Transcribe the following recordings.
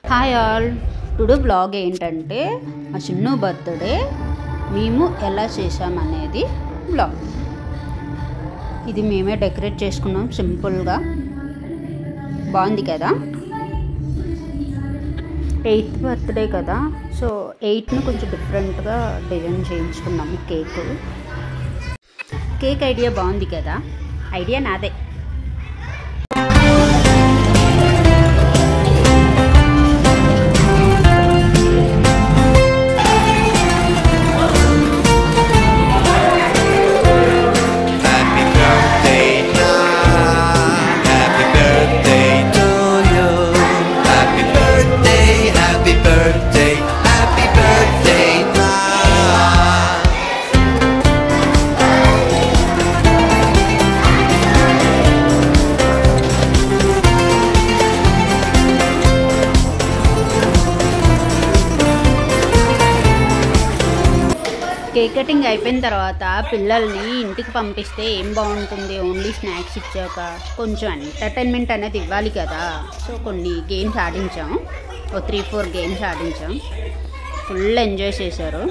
Hi all, today blog ఏంటంటే మా Chinnu birthday మేము ఎలా చేసామనేది బ్లాగ్. ఇది మేమే డెకరేట్ చేసుకున్నాం సింపుల్గా, బాగుంది కదా. 8th బర్త్డే కదా, సో 8ను కొంచెం డిఫరెంట్గా డిజైన్ చేయించుకున్నాము. కేక్ ఐడియా బాగుంది కదా, ఐడియా నాదే. కేక్ కటింగ్ అయిపోయిన తర్వాత పిల్లల్ని ఇంటికి పంపిస్తే ఏం బాగుంటుంది, ఓన్లీ స్నాక్స్ ఇచ్చాక కొంచెం ఎంటర్టైన్మెంట్ అనేది ఇవ్వాలి కదా. సో కొన్ని గేమ్స్ ఆడించాం, 3-4 గేమ్స్ ఆడించాం. ఫుల్ ఎంజాయ్ చేశారు.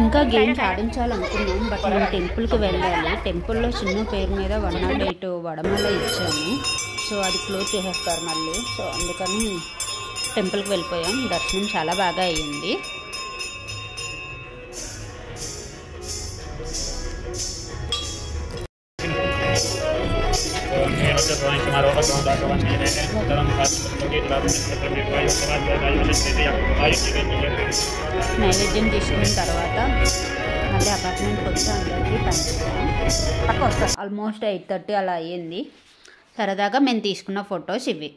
ఇంకా గేమ్స్ ఆడించాలనుకున్నాం, బట్ మేము టెంపుల్కి వెళ్ళాలి. టెంపుల్లో చిన్న పేరు మీద 108 వడమాల ఇచ్చాము. సో అది క్లోజ్ చేసేస్తారు మళ్ళీ. సో అందుకని టెంపుల్కి వెళ్ళిపోయాం. దర్శనం చాలా బాగా అయ్యింది. నైవేద్యం తీసుకున్న తర్వాత మళ్ళీ అపార్ట్మెంట్కి వచ్చి అందరికీ పంచుతాం. ఆల్మోస్ట్ 8:30 అలా అయ్యింది. సరదాగా మేము తీసుకున్న ఫొటోస్ ఇవి.